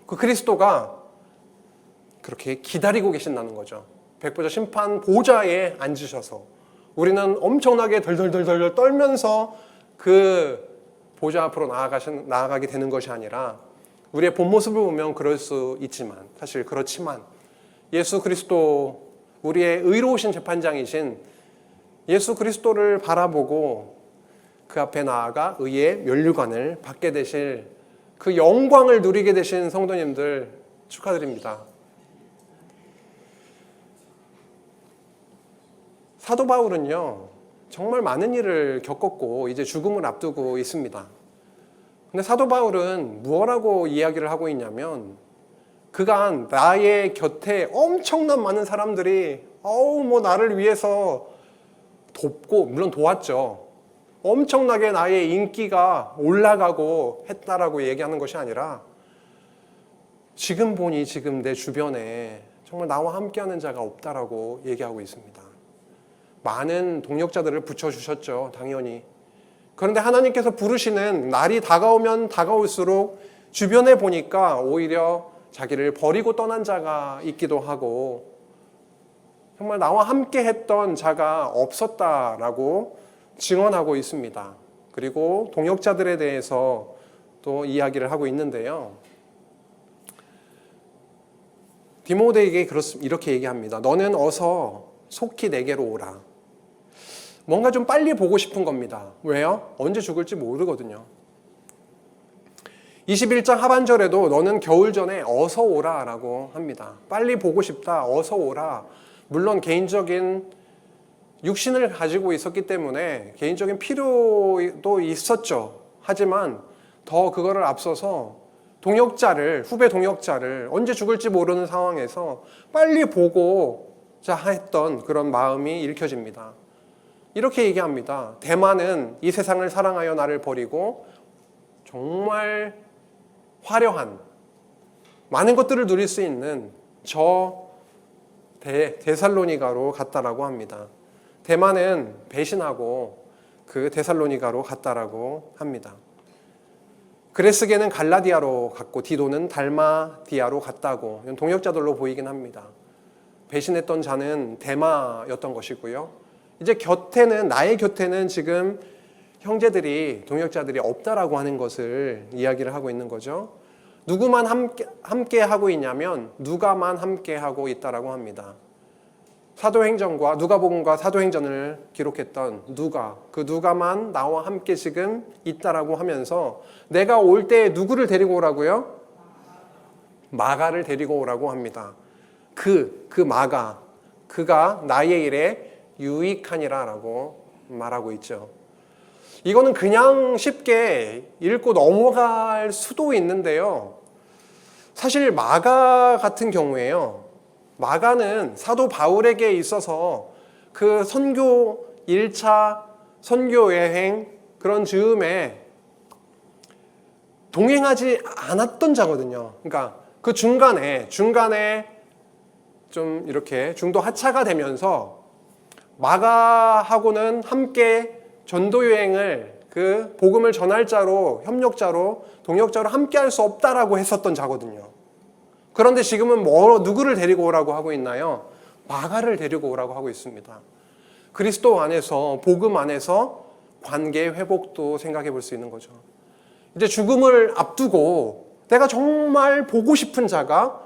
그 그리스도가 그렇게 기다리고 계신다는 거죠. 백보자 심판 보좌에 앉으셔서 우리는 엄청나게 덜덜덜덜 떨면서 그 보좌 앞으로 나아가게 되는 것이 아니라, 우리의 본 모습을 보면 그럴 수 있지만, 사실 그렇지만 예수 그리스도, 우리의 의로우신 재판장이신 예수 그리스도를 바라보고 그 앞에 나아가 의의 면류관을 받게 되실, 그 영광을 누리게 되신 성도님들 축하드립니다. 사도 바울은요, 정말 많은 일을 겪었고 이제 죽음을 앞두고 있습니다. 근데 사도 바울은 무엇라고 이야기를 하고 있냐면, 그간 나의 곁에 엄청난 많은 사람들이 나를 위해서 돕고, 물론 도왔죠. 엄청나게 나의 인기가 올라가고 했다라고 얘기하는 것이 아니라, 지금 보니 지금 내 주변에 정말 나와 함께하는 자가 없다라고 얘기하고 있습니다. 많은 동역자들을 붙여주셨죠, 당연히. 그런데 하나님께서 부르시는 날이 다가오면 다가올수록 주변에 보니까 오히려 자기를 버리고 떠난 자가 있기도 하고, 정말 나와 함께 했던 자가 없었다라고 증언하고 있습니다. 그리고 동역자들에 대해서 또 이야기를 하고 있는데요. 디모데에게 이렇게 얘기합니다. 너는 어서 속히 내게로 오라. 뭔가 좀 빨리 보고 싶은 겁니다. 왜요? 언제 죽을지 모르거든요. 21장 하반절에도 너는 겨울 전에 어서 오라 라고 합니다. 빨리 보고 싶다, 어서 오라. 물론 개인적인 육신을 가지고 있었기 때문에 개인적인 필요도 있었죠. 하지만 더 그거를 앞서서 후배 동역자를 언제 죽을지 모르는 상황에서 빨리 보고자 했던 그런 마음이 읽혀집니다. 이렇게 얘기합니다. 대만은 이 세상을 사랑하여 나를 버리고 정말 화려한 많은 것들을 누릴 수 있는 저 데살로니가로 갔다라고 합니다. 대만은 배신하고 그 데살로니가로 갔다라고 합니다. 그레스게는 갈라디아로 갔고 디도는 달마디아로 갔다고 동역자들로 보이긴 합니다. 배신했던 자는 데마였던 것이고요. 이제 나의 곁에는 지금 형제들이 동역자들이 없다라고 하는 것을 이야기를 하고 있는 거죠. 누구만 함께 하고 있냐면 누가만 함께 하고 있다라고 합니다. 사도행전과 누가복음과 사도행전을 기록했던 그 누가만 나와 함께 지금 있다라고 하면서 내가 올 때 누구를 데리고 오라고요? 마가를 데리고 오라고 합니다. 그 마가 그가 나의 일에 유익하니라라고 말하고 있죠. 이거는 그냥 쉽게 읽고 넘어갈 수도 있는데요. 사실 마가 같은 경우에요. 마가는 사도 바울에게 있어서 그 선교 1차 선교 여행 그런 즈음에 동행하지 않았던 자거든요. 그러니까 그 중간에 좀 이렇게 중도 하차가 되면서 마가하고는 함께 전도 여행을 그 복음을 전할 자로 협력자로 동역자로 함께 할 수 없다라고 했었던 자거든요. 그런데 지금은 누구를 데리고 오라고 하고 있나요? 마가를 데리고 오라고 하고 있습니다. 그리스도 안에서 복음 안에서 관계 회복도 생각해 볼 수 있는 거죠. 이제 죽음을 앞두고 내가 정말 보고 싶은 자가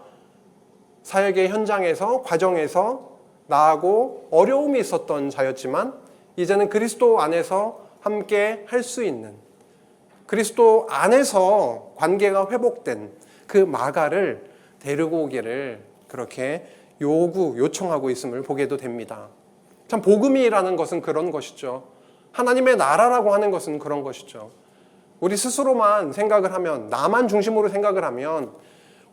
사역의 현장에서 과정에서 나하고 어려움이 있었던 자였지만 이제는 그리스도 안에서 함께 할 수 있는 그리스도 안에서 관계가 회복된 그 마가를 데리고 오기를 그렇게 요청하고 있음을 보게도 됩니다. 참 복음이라는 것은 그런 것이죠. 하나님의 나라라고 하는 것은 그런 것이죠. 우리 스스로만 생각을 하면 나만 중심으로 생각을 하면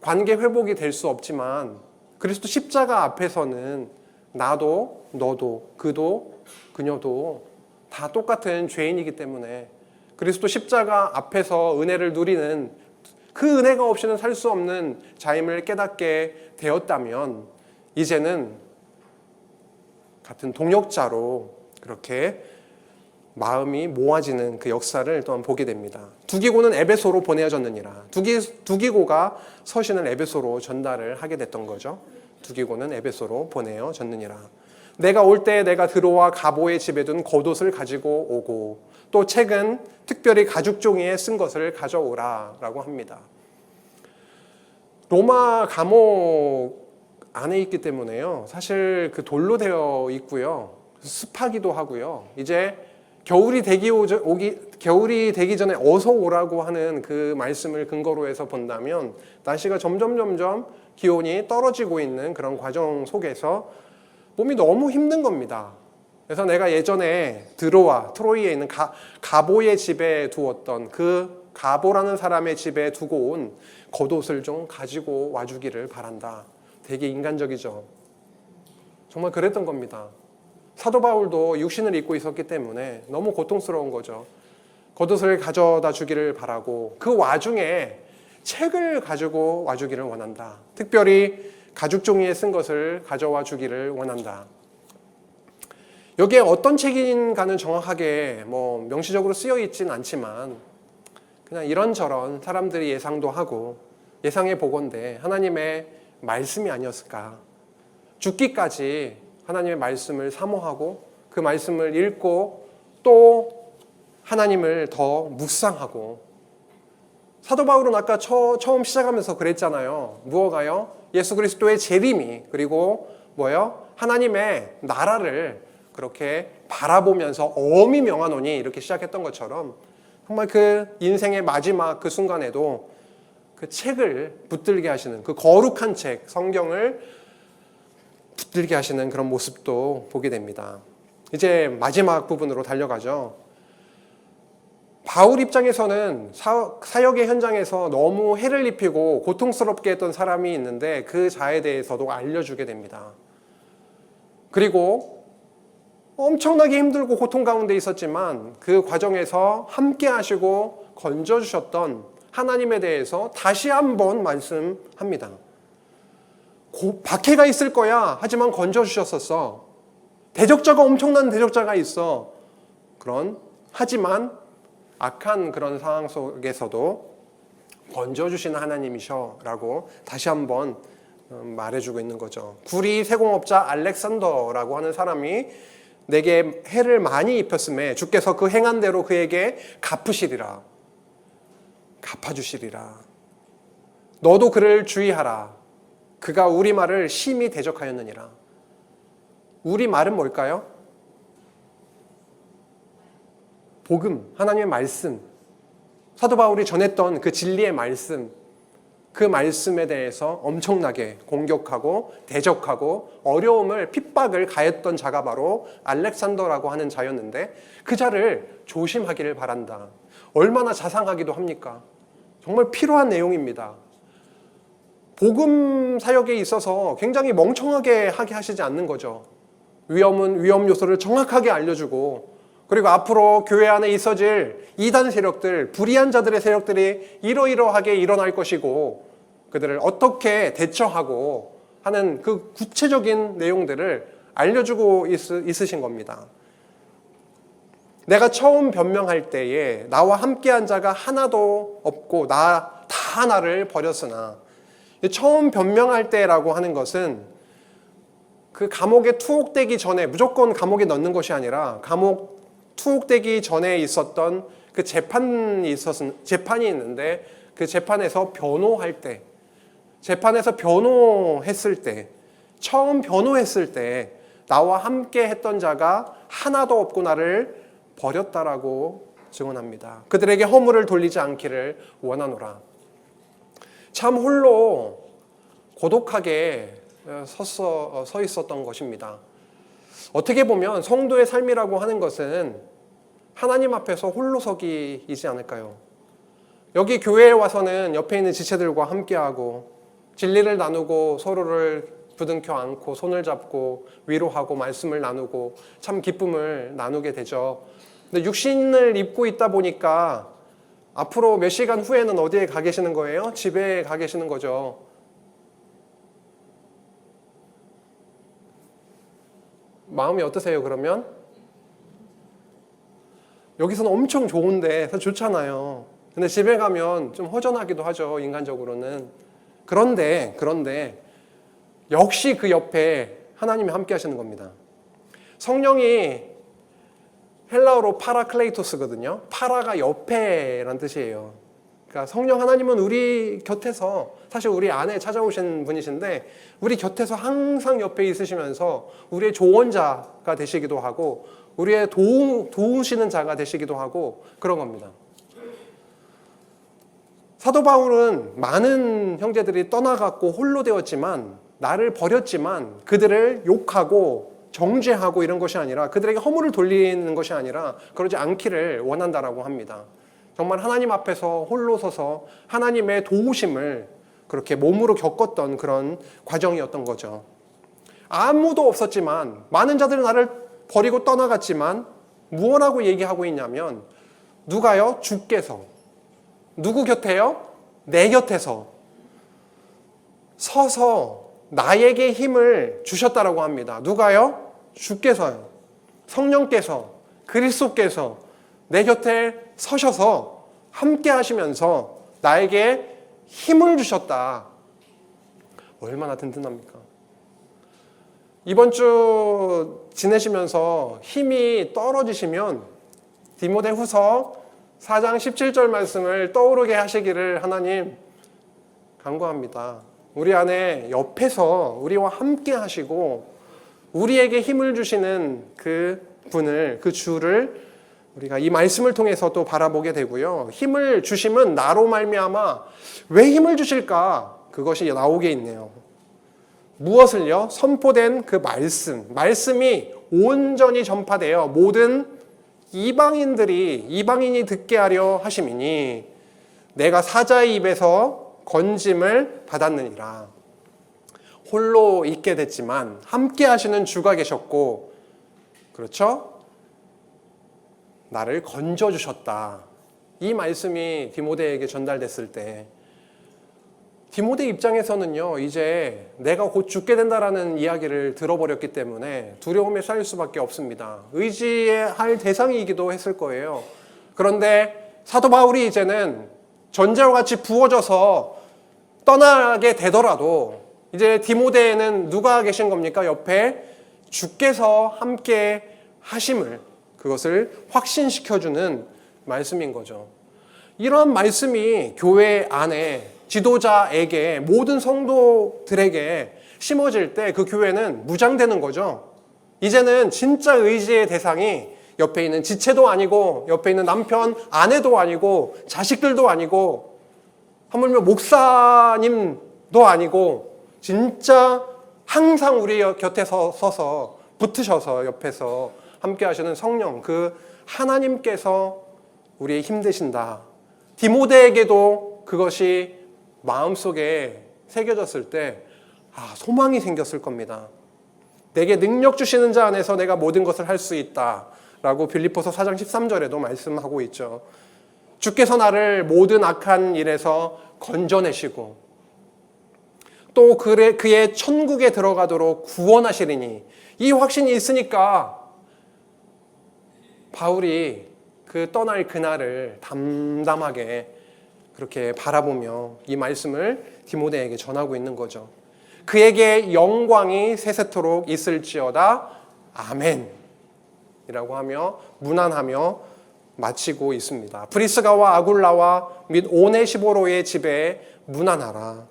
관계 회복이 될 수 없지만 그리스도 십자가 앞에서는 나도 너도 그도 그녀도 다 똑같은 죄인이기 때문에 그리스도 십자가 앞에서 은혜를 누리는 그 은혜가 없이는 살 수 없는 자임을 깨닫게 되었다면 이제는 같은 동역자로 그렇게 마음이 모아지는 그 역사를 또한 보게 됩니다. 두기고는 에베소로 보내어졌느니라. 두기고가 서신을 에베소로 전달을 하게 됐던 거죠. 두기고는 에베소로 보내어졌느니라. 내가 올 때 내가 들어와 가보의 집에 둔 겉옷을 가지고 오고 또 책은 특별히 가죽 종이에 쓴 것을 가져오라 라고 합니다. 로마 감옥 안에 있기 때문에요. 사실 그 돌로 되어 있고요. 습하기도 하고요. 이제 겨울이 되기 전에 어서 오라고 하는 그 말씀을 근거로 해서 본다면 날씨가 점점 기온이 떨어지고 있는 그런 과정 속에서 몸이 너무 힘든 겁니다. 그래서 내가 예전에 트로이에 있는 가보의 집에 두었던 그 가보라는 사람의 집에 두고 온 겉옷을 좀 가지고 와주기를 바란다. 되게 인간적이죠. 정말 그랬던 겁니다. 사도 바울도 육신을 입고 있었기 때문에 너무 고통스러운 거죠. 겉옷을 가져다 주기를 바라고 그 와중에 책을 가지고 와주기를 원한다. 특별히 가죽 종이에 쓴 것을 가져와 주기를 원한다. 여기에 어떤 책인가는 정확하게 명시적으로 쓰여 있진 않지만 그냥 이런저런 사람들이 예상도 하고 예상해 보건대 하나님의 말씀이 아니었을까. 죽기까지 하나님의 말씀을 사모하고 그 말씀을 읽고 또 하나님을 더 묵상하고 사도 바울은 아까 처음 시작하면서 그랬잖아요. 무엇가요? 예수 그리스도의 재림이 그리고 하나님의 나라를 그렇게 바라보면서 엄히 명하노니 이렇게 시작했던 것처럼 정말 그 인생의 마지막 그 순간에도 그 책을 붙들게 하시는, 그 거룩한 책, 성경을 붙들게 하시는 그런 모습도 보게 됩니다. 이제 마지막 부분으로 달려가죠. 바울 입장에서는 사역의 현장에서 너무 해를 입히고 고통스럽게 했던 사람이 있는데 그 자에 대해서도 알려주게 됩니다. 그리고 엄청나게 힘들고 고통 가운데 있었지만 그 과정에서 함께 하시고 건져주셨던 하나님에 대해서 다시 한번 말씀합니다. 박해가 있을 거야. 하지만 건져주셨었어. 대적자가 엄청난 대적자가 있어. 하지만 악한 그런 상황 속에서도 건져주시는 하나님이셔 라고 다시 한번 말해주고 있는 거죠. 구리 세공업자 알렉산더라고 하는 사람이 내게 해를 많이 입혔음에 주께서 그 행한 대로 그에게 갚으시리라. 갚아주시리라. 너도 그를 주의하라. 그가 우리 말을 심히 대적하였느니라. 우리 말은 뭘까요? 복음, 하나님의 말씀, 사도 바울이 전했던 그 진리의 말씀, 그 말씀에 대해서 엄청나게 공격하고 대적하고 어려움을 핍박을 가했던 자가 바로 알렉산더라고 하는 자였는데 그 자를 조심하기를 바란다. 얼마나 자상하기도 합니까? 정말 필요한 내용입니다. 복음 사역에 있어서 굉장히 멍청하게 하게 하시지 않는 거죠. 위험 요소를 정확하게 알려주고 그리고 앞으로 교회 안에 있어질 이단 세력들, 불의한 자들의 세력들이 이러이러하게 일어날 것이고 그들을 어떻게 대처하고 하는 그 구체적인 내용들을 알려주고 있으신 겁니다. 내가 처음 변명할 때에 나와 함께한 자가 하나도 없고 다 나를 버렸으나 처음 변명할 때라고 하는 것은 그 감옥에 투옥되기 전에 무조건 감옥에 넣는 것이 아니라 감옥 투옥되기 전에 있었던 그 재판이 있는데 그 재판에서 변호할 때, 재판에서 변호했을 때, 처음 변호했을 때 나와 함께 했던 자가 하나도 없고 나를 버렸다라고 증언합니다. 그들에게 허물을 돌리지 않기를 원하노라. 참 홀로 고독하게 서 있었던 것입니다. 어떻게 보면 성도의 삶이라고 하는 것은 하나님 앞에서 홀로서기이지 않을까요? 여기 교회에 와서는 옆에 있는 지체들과 함께하고 진리를 나누고 서로를 부둥켜 안고 손을 잡고 위로하고 말씀을 나누고 참 기쁨을 나누게 되죠. 근데 육신을 입고 있다 보니까 앞으로 몇 시간 후에는 어디에 가 계시는 거예요? 집에 가 계시는 거죠. 마음이 어떠세요, 그러면? 여기서는 엄청 좋은데, 좋잖아요. 근데 집에 가면 좀 허전하기도 하죠, 인간적으로는. 그런데, 역시 그 옆에 하나님이 함께 하시는 겁니다. 성령이 헬라어로 파라클레이토스거든요. 파라가 옆에란 뜻이에요. 그러니까 성령 하나님은 우리 곁에서, 사실 우리 안에 찾아오신 분이신데 우리 곁에서 항상 옆에 있으시면서 우리의 조언자가 되시기도 하고 우리의 도우시는 자가 되시기도 하고 그런 겁니다. 사도 바울은 많은 형제들이 떠나갔고 홀로 되었지만 나를 버렸지만 그들을 욕하고 정죄하고 이런 것이 아니라 그들에게 허물을 돌리는 것이 아니라 그러지 않기를 원한다라고 합니다. 정말 하나님 앞에서 홀로 서서 하나님의 도우심을 그렇게 몸으로 겪었던 그런 과정이었던 거죠. 아무도 없었지만 많은 자들이 나를 버리고 떠나갔지만 무엇라고 얘기하고 있냐면 누가요? 주께서. 누구 곁에요? 내 곁에서 서서 나에게 힘을 주셨다라고 합니다. 누가요? 주께서요. 성령께서, 그리스도께서 내 곁에 서셔서 함께 하시면서 나에게 힘을 주셨다. 얼마나 든든합니까? 이번 주 지내시면서 힘이 떨어지시면 디모데후서 4장 17절 말씀을 떠오르게 하시기를 하나님 간구합니다. 우리 안에 옆에서 우리와 함께 하시고 우리에게 힘을 주시는 그 분을, 그 주를 우리가 이 말씀을 통해서 또 바라보게 되고요. 힘을 주심은 나로 말미암아 왜 힘을 주실까? 그것이 나오게 있네요. 무엇을요? 선포된 그 말씀이 온전히 전파되어 모든 이방인이 듣게 하려 하심이니 내가 사자의 입에서 건짐을 받았느니라. 홀로 있게 됐지만 함께 하시는 주가 계셨고, 그렇죠? 나를 건져주셨다. 이 말씀이 디모데에게 전달됐을 때 디모데 입장에서는요, 이제 내가 곧 죽게 된다라는 이야기를 들어버렸기 때문에 두려움에 쌓일 수밖에 없습니다. 의지할 대상이기도 했을 거예요. 그런데 사도 바울이 이제는 전제와 같이 부어져서 떠나게 되더라도 이제 디모데에는 누가 계신 겁니까? 옆에 주께서 함께 하심을, 그것을 확신시켜주는 말씀인 거죠. 이런 말씀이 교회 안에 지도자에게, 모든 성도들에게 심어질 때 그 교회는 무장되는 거죠. 이제는 진짜 의지의 대상이 옆에 있는 지체도 아니고, 옆에 있는 남편, 아내도 아니고, 자식들도 아니고, 하물며 목사님도 아니고, 진짜 항상 우리 곁에 서서 붙으셔서 옆에서 함께 하시는 성령, 그 하나님께서 우리의 힘 되신다. 디모데에게도 그것이 마음속에 새겨졌을 때 소망이 생겼을 겁니다. 내게 능력 주시는 자 안에서 내가 모든 것을 할 수 있다 라고 빌립보서 4장 13절에도 말씀하고 있죠. 주께서 나를 모든 악한 일에서 건져내시고 또 그의 천국에 들어가도록 구원하시리니, 이 확신이 있으니까 바울이 그 떠날 그날을 담담하게 그렇게 바라보며 이 말씀을 디모데에게 전하고 있는 거죠. 그에게 영광이 세세토록 있을지어다. 아멘 이라고 하며 문안하며 마치고 있습니다. 브리스가와 아굴라와 및 오네시보로의 집에 문안하라.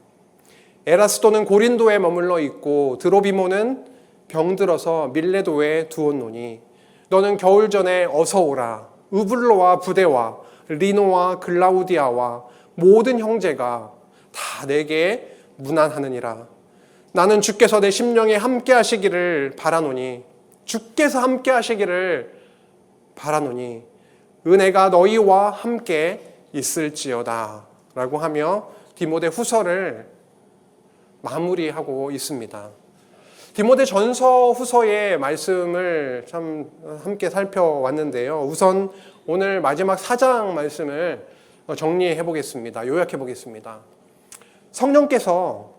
에라스도는 고린도에 머물러 있고 드로비모는 병들어서 밀레도에 두었노니 너는 겨울 전에 어서 오라. 우블로와 부데와 리노와 글라우디아와 모든 형제가 다 내게 문안하느니라. 나는 주께서 내 심령에 함께 하시기를 바라노니, 주께서 함께 하시기를 바라노니 은혜가 너희와 함께 있을지어다 라고 하며 디모데 후서를 마무리하고 있습니다. 디모데 전서 후서의 말씀을 참 함께 살펴왔는데요. 우선 오늘 마지막 4장 말씀을 정리해 보겠습니다. 요약해 보겠습니다. 성령께서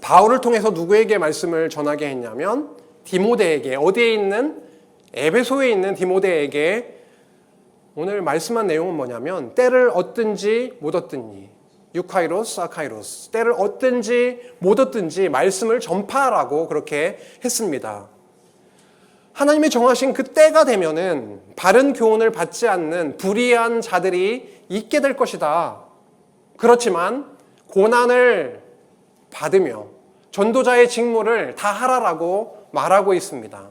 바울을 통해서 누구에게 말씀을 전하게 했냐면 디모데에게, 어디에 있는? 에베소에 있는 디모데에게 오늘 말씀한 내용은 뭐냐면 때를 얻든지 못 얻든지, 유카이로스, 아카이로스, 때를 얻든지 못 얻든지 말씀을 전파하라고 그렇게 했습니다. 하나님이 정하신 그 때가 되면은 바른 교훈을 받지 않는 불의한 자들이 있게 될 것이다. 그렇지만 고난을 받으며 전도자의 직무를 다 하라라고 말하고 있습니다.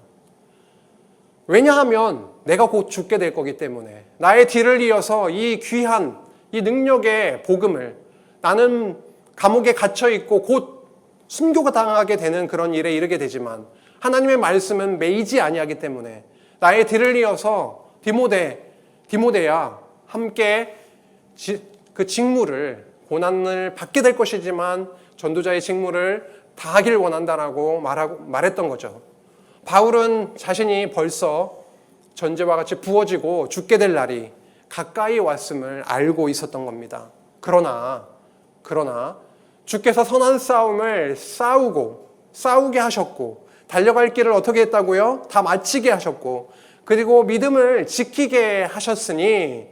왜냐하면 내가 곧 죽게 될 거기 때문에 나의 뒤를 이어서 이 귀한 이 능력의 복음을, 나는 감옥에 gat혀 있고 곧 순교가 당하게 되는 그런 일에 이르게 되지만 하나님의 말씀은 매이지 아니하기 때문에 나의 뒤를 이어서 디모데야 함께 그 직무를, 고난을 받게 될 것이지만 전도자의 직무를 다하길 원한다라고 말했던 거죠. 바울은 자신이 벌써 전제와 같이 부어지고 죽게 될 날이 가까이 왔음을 알고 있었던 겁니다. 그러나 주께서 선한 싸움을 싸우게 하셨고 달려갈 길을 어떻게 했다고요? 다 마치게 하셨고 그리고 믿음을 지키게 하셨으니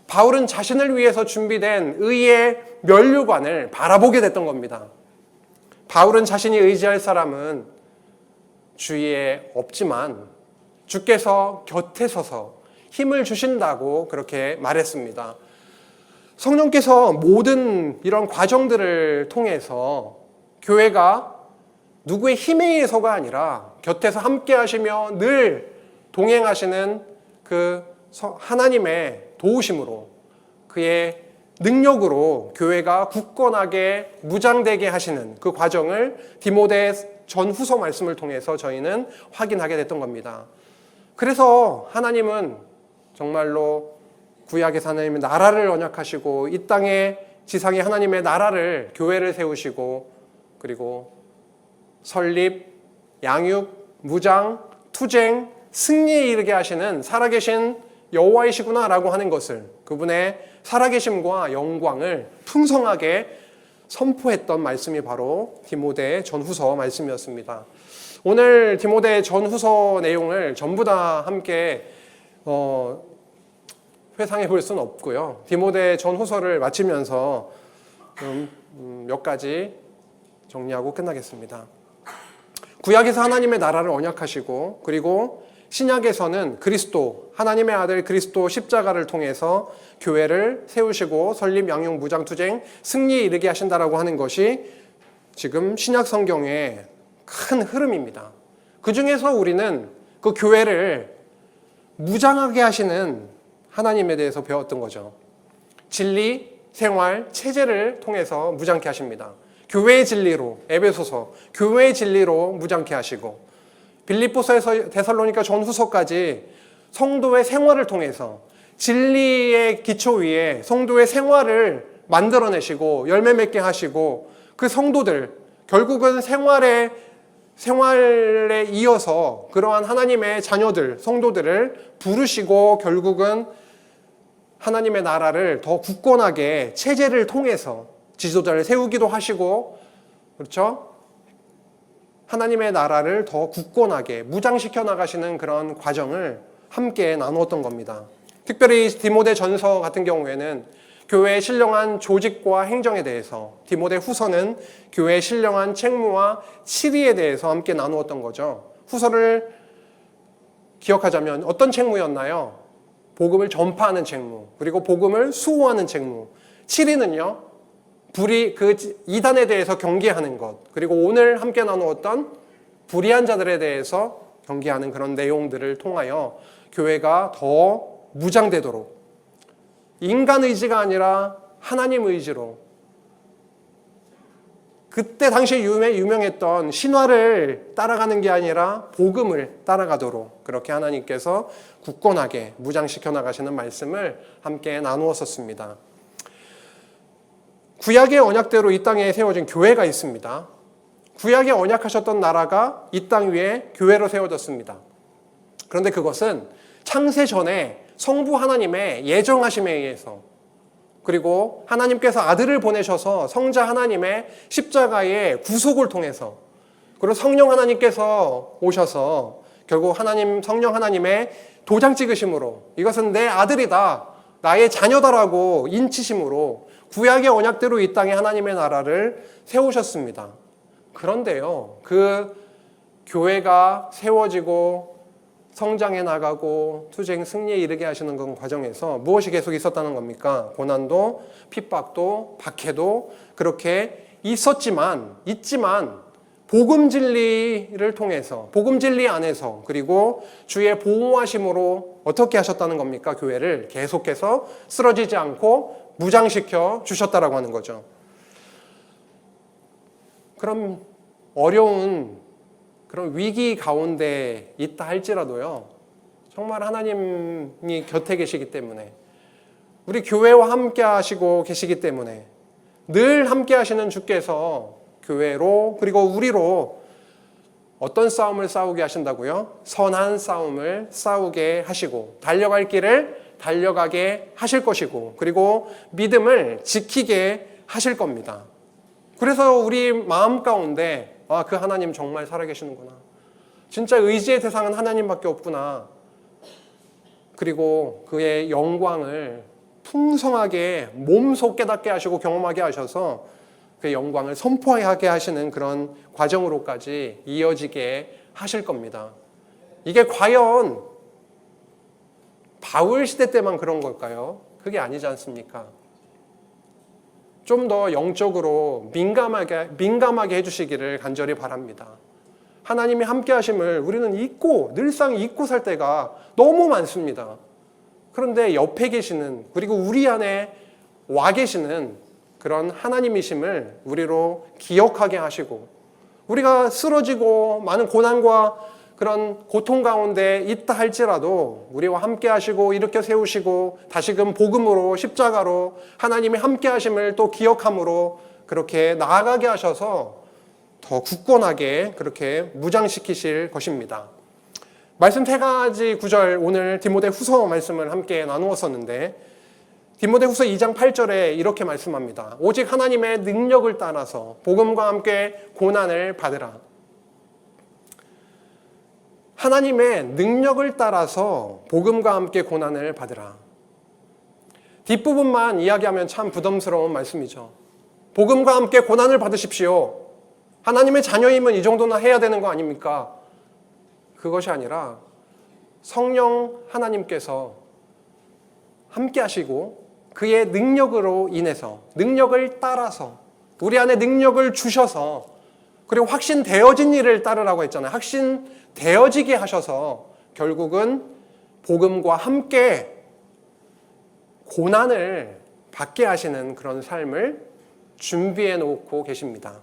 바울은 자신을 위해서 준비된 의의 면류관을 바라보게 됐던 겁니다. 바울은 자신이 의지할 사람은 주위에 없지만 주께서 곁에 서서 힘을 주신다고 그렇게 말했습니다. 성령께서 모든 이런 과정들을 통해서 교회가 누구의 힘에 의해서가 아니라 곁에서 함께 하시며 늘 동행하시는 그 하나님의 도우심으로 그의 능력으로 교회가 굳건하게 무장되게 하시는 그 과정을 디모데 전후서 말씀을 통해서 저희는 확인하게 됐던 겁니다. 그래서 하나님은 정말로 구약에서 하나님의 나라를 언약하시고 이 땅에 지상에 하나님의 나라를 교회를 세우시고 그리고 설립, 양육, 무장, 투쟁, 승리에 이르게 하시는 살아계신 여호와이시구나라고 하는 것을 그분의 살아계심과 영광을 풍성하게 선포했던 말씀이 바로 디모데 전후서 말씀이었습니다. 오늘 디모데 전후서 내용을 전부 다 함께 회상해 볼 수는 없고요. 디모데 전후서를 마치면서 몇 가지 정리하고 끝나겠습니다. 구약에서 하나님의 나라를 언약하시고 그리고 신약에서는 그리스도, 하나님의 아들 그리스도 십자가를 통해서 교회를 세우시고 설립, 양육, 무장, 투쟁, 승리에 이르게 하신다라고 하는 것이 지금 신약 성경의 큰 흐름입니다. 그 중에서 우리는 그 교회를 무장하게 하시는 하나님에 대해서 배웠던 거죠. 진리, 생활, 체제를 통해서 무장케 하십니다. 교회의 진리로, 에베소서, 교회의 진리로 무장케 하시고 빌립보서에서 데살로니가 전후서까지 성도의 생활을 통해서 진리의 기초 위에 성도의 생활을 만들어내시고 열매 맺게 하시고 그 성도들 결국은 생활에 이어서 그러한 하나님의 자녀들, 성도들을 부르시고 결국은 하나님의 나라를 더 굳건하게 체제를 통해서 지도자를 세우기도 하시고 그렇죠? 하나님의 나라를 더 굳건하게 무장시켜 나가시는 그런 과정을 함께 나누었던 겁니다. 특별히 디모데 전서 같은 경우에는 교회의 신령한 조직과 행정에 대해서, 디모데 후서는 교회의 신령한 책무와 치리에 대해서 함께 나누었던 거죠. 후서를 기억하자면 어떤 책무였나요? 복음을 전파하는 책무, 그리고 복음을 수호하는 책무. 치리는요, 그 이단에 대해서 경계하는 것, 그리고 오늘 함께 나누었던 불의한 자들에 대해서 경계하는 그런 내용들을 통하여 교회가 더 무장되도록 인간 의지가 아니라 하나님 의지로 그때 당시에 유명했던 신화를 따라가는 게 아니라 복음을 따라가도록 그렇게 하나님께서 굳건하게 무장시켜 나가시는 말씀을 함께 나누었었습니다. 구약의 언약대로 이 땅에 세워진 교회가 있습니다. 구약에 언약하셨던 나라가 이 땅 위에 교회로 세워졌습니다. 그런데 그것은 창세 전에 성부 하나님의 예정하심에 의해서 그리고 하나님께서 아들을 보내셔서 성자 하나님의 십자가의 구속을 통해서 그리고 성령 하나님께서 오셔서 결국 성령 하나님의 도장 찍으심으로 이것은 내 아들이다, 나의 자녀다라고 인치심으로 구약의 언약대로 이 땅에 하나님의 나라를 세우셨습니다. 그런데요, 그 교회가 세워지고 성장해 나가고 투쟁 승리에 이르게 하시는 그 과정에서 무엇이 계속 있었다는 겁니까? 고난도, 핍박도, 박해도 그렇게 있지만 복음 진리를 통해서 복음 진리 안에서 그리고 주의 보호하심으로 어떻게 하셨다는 겁니까? 교회를 계속해서 쓰러지지 않고 무장시켜 주셨다라고 하는 거죠. 그럼 어려운 그런 위기 가운데 있다 할지라도요, 정말 하나님이 곁에 계시기 때문에 우리 교회와 함께 하시고 계시기 때문에 늘 함께 하시는 주께서 교회로 그리고 우리로 어떤 싸움을 싸우게 하신다고요? 선한 싸움을 싸우게 하시고 달려갈 길을 달려가게 하실 것이고 그리고 믿음을 지키게 하실 겁니다. 그래서 우리 마음 가운데 그 하나님 정말 살아계시는구나. 진짜 의지의 대상은 하나님밖에 없구나. 그리고 그의 영광을 풍성하게 몸소 깨닫게 하시고 경험하게 하셔서 그의 영광을 선포하게 하시는 그런 과정으로까지 이어지게 하실 겁니다. 이게 과연 바울 시대 때만 그런 걸까요? 그게 아니지 않습니까? 좀 더 영적으로 민감하게 해주시기를 간절히 바랍니다. 하나님이 함께 하심을 우리는 늘상 잊고 살 때가 너무 많습니다. 그런데 옆에 계시는, 그리고 우리 안에 와 계시는 그런 하나님이심을 우리로 기억하게 하시고, 우리가 쓰러지고 많은 고난과 그런 고통 가운데 있다 할지라도 우리와 함께 하시고 일으켜 세우시고 다시금 복음으로 십자가로 하나님의 함께 하심을 또 기억함으로 그렇게 나아가게 하셔서 더 굳건하게 그렇게 무장시키실 것입니다. 말씀 3가지 구절, 오늘 디모데 후서 말씀을 함께 나누었었는데, 디모데 후서 2장 8절에 이렇게 말씀합니다. 오직 하나님의 능력을 따라서 복음과 함께 고난을 받으라. 하나님의 능력을 따라서 복음과 함께 고난을 받으라. 뒷부분만 이야기하면 참 부담스러운 말씀이죠. 복음과 함께 고난을 받으십시오. 하나님의 자녀임은 이 정도나 해야 되는 거 아닙니까? 그것이 아니라 성령 하나님께서 함께 하시고 그의 능력으로 인해서, 능력을 따라서, 우리 안에 능력을 주셔서, 그리고 확신되어진 일을 따르라고 했잖아요. 확신되어지게 하셔서 결국은 복음과 함께 고난을 받게 하시는 그런 삶을 준비해 놓고 계십니다.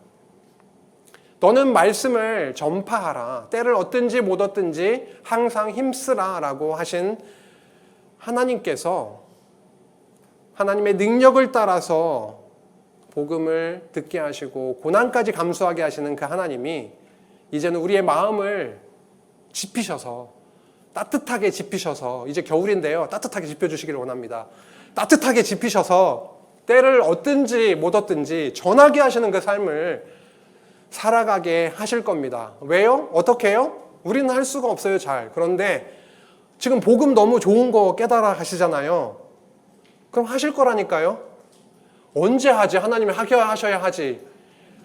너는 말씀을 전파하라. 때를 얻든지 못 얻든지 항상 힘쓰라 라고 하신 하나님께서 하나님의 능력을 따라서 복음을 듣게 하시고 고난까지 감수하게 하시는 그 하나님이 이제는 우리의 마음을 지피셔서, 따뜻하게 지피셔서, 이제 겨울인데요, 따뜻하게 지펴주시기를 원합니다. 따뜻하게 지피셔서 때를 얻든지 못 얻든지 전하게 하시는 그 삶을 살아가게 하실 겁니다. 왜요? 어떻게 해요? 우리는 할 수가 없어요, 잘. 그런데 지금 복음 너무 좋은 거 깨달아 가시잖아요. 그럼 하실 거라니까요. 언제 하지? 하나님이 하게 하셔야 하지.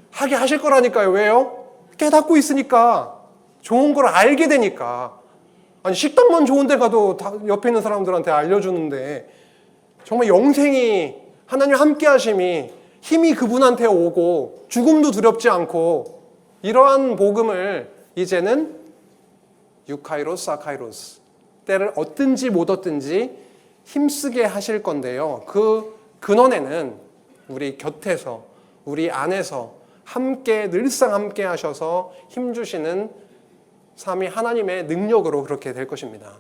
하게 하실 거라니까요. 왜요? 깨닫고 있으니까. 좋은 걸 알게 되니까. 아니, 식당만 좋은 데 가도 다 옆에 있는 사람들한테 알려주는데 정말 영생이, 하나님 함께 하심이, 힘이 그분한테 오고 죽음도 두렵지 않고, 이러한 복음을 이제는 유카이로스 아카이로스, 때를 얻든지 못 얻든지 힘쓰게 하실 건데요. 그 근원에는 우리 곁에서, 우리 안에서 함께, 늘상 함께 하셔서 힘주시는 삼위 하나님의 능력으로 그렇게 될 것입니다.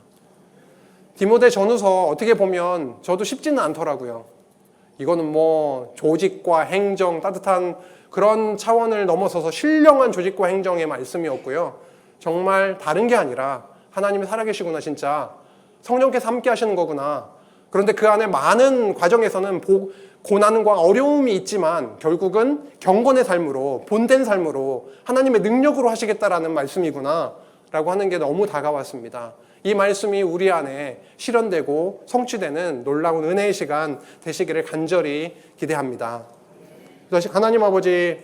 디모데 전후서 어떻게 보면 저도 쉽지는 않더라고요. 이거는 뭐 조직과 행정, 따뜻한 그런 차원을 넘어서서 신령한 조직과 행정의 말씀이었고요. 정말 다른 게 아니라 하나님이 살아계시구나, 진짜 성령께서 함께 하시는 거구나. 그런데 그 안에 많은 과정에서는 고난과 어려움이 있지만 결국은 경건의 삶으로, 본된 삶으로 하나님의 능력으로 하시겠다라는 말씀이구나 라고 하는 게 너무 다가왔습니다. 이 말씀이 우리 안에 실현되고 성취되는 놀라운 은혜의 시간 되시기를 간절히 기대합니다. 하나님 아버지,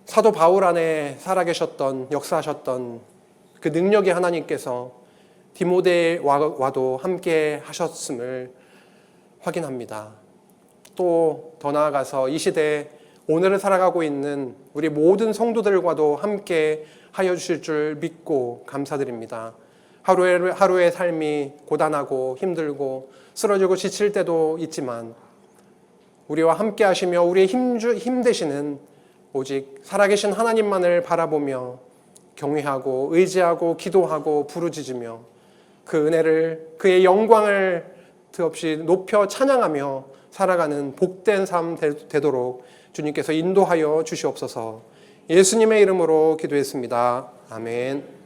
사도 바울 안에 살아계셨던, 역사하셨던 그 능력의 하나님께서 디모데와도 함께 하셨음을 확인합니다. 또 더 나아가서 이 시대, 오늘을 살아가고 있는 우리 모든 성도들과도 함께 하여 주실 줄 믿고 감사드립니다. 하루의 삶이 고단하고 힘들고 쓰러지고 지칠 때도 있지만 우리와 함께 하시며 우리의 힘 되시는 오직 살아계신 하나님만을 바라보며 경외하고 의지하고 기도하고 부르짖으며 그 은혜를, 그의 영광을 드없이 높여 찬양하며 살아가는 복된 삶 되도록 주님께서 인도하여 주시옵소서. 예수님의 이름으로 기도했습니다. 아멘.